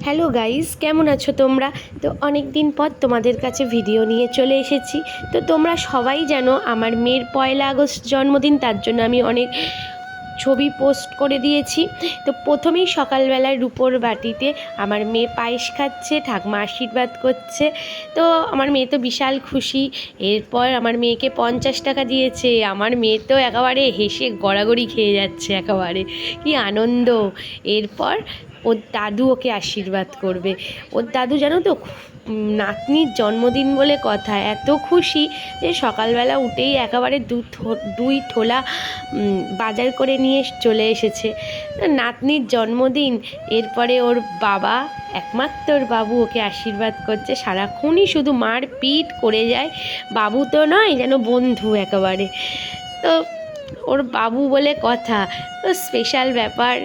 Hello guys, কেমন আছো তোমরা? তো অনেক দিন পর তোমাদের কাছে ভিডিও নিয়ে চলে এসেছি। তো তোমরা সবাই জানো আমার মেয়ের 1 আগস্ট জন্মদিন, তার জন্য আমি অনেক ছবি পোস্ট করে দিয়েছি। তো প্রথমেই সকালবেলায় রূপোর বাটিতে আমার মেয়ে পায়েস খাচ্ছে, ঠাকুমা আশীর্বাদ করছে। তো আমার মেয়ে তো বিশাল খুশি। এরপর আমার মেয়েকে 50 টাকা দিয়েছে। আমার মেয়ে তো একেবারে হেসে গড়াগড়ি খেয়ে যাচ্ছে, একেবারে কি আনন্দ। এরপর ওর দাদু ওকে আশীর্বাদ করবে। ওর দাদু জানো তো, নাতনির জন্মদিন বলে কথা, এত খুশি যে সকালবেলা উঠেই একেবারে দুই ঠোলা বাজার করে নিয়ে চলে এসেছে। নাতনির জন্মদিন, এরপরে ওর বাবা, একমাত্র ওর বাবু ওকে আশীর্বাদ করছে। সারাক্ষণই শুধু মার পিট করে যায়। বাবু তো নয়, যেন বন্ধু একেবারে। তো ওর বাবু বলে কথা, তো স্পেশাল ব্যাপার।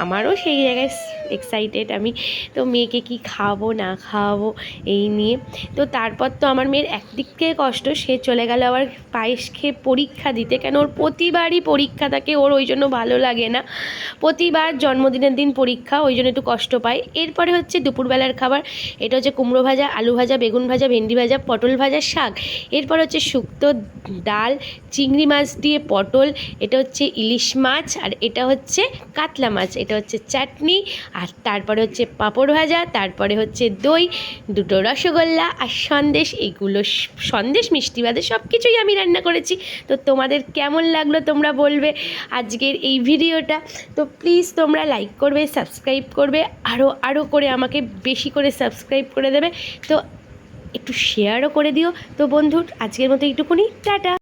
আমারও সেই জায়গায় এক্সাইটেড আমি। তো মেয়েকে কি খাওয়াবো না খাওয়াবো এই নিয়ে। তো তারপর তো আমার মেয়ের একদিক থেকে কষ্ট, সে চলে গেল আবার পায়েস খেয়ে পরীক্ষা দিতে। কেন, ওর প্রতিবারই পরীক্ষা থাকে, ওর ওই জন্য ভালো লাগে না। প্রতিবার জন্মদিনের দিন পরীক্ষা, ওই জন্য একটু কষ্ট পায়। এরপরে হচ্ছে দুপুরবেলার খাবার। এটা হচ্ছে কুমড়ো ভাজা, আলু ভাজা, বেগুন ভাজা, ভেন্ডি ভাজা, পটল ভাজা, শাক। এরপর হচ্ছে শুক্তো ডাল, চিংড়ি মাছ দিয়ে পটল, এটা হচ্ছে ইলিশ মাছ, আর এটা হচ্ছে কাতলা মাছ, এটা হচ্ছে চাটনি, আর তারপরে হচ্ছে পাঁপড় ভাজা, তারপরে হচ্ছে দই, দুটো রসগোল্লা আর সন্দেশ। এইগুলো সন্দেশ মিষ্টি বাদে সব কিছুই আমি রান্না করেছি। তো তোমাদের কেমন লাগলো তোমরা বলবে আজকের এই ভিডিওটা। তো প্লিজ তোমরা লাইক করবে, সাবস্ক্রাইব করবে, আরও করে আমাকে বেশি করে সাবস্ক্রাইব করে দেবে। তো একটু শেয়ারও করে দিও। তো বন্ধু, আজকের মতো এইটুকুনি, টাটা।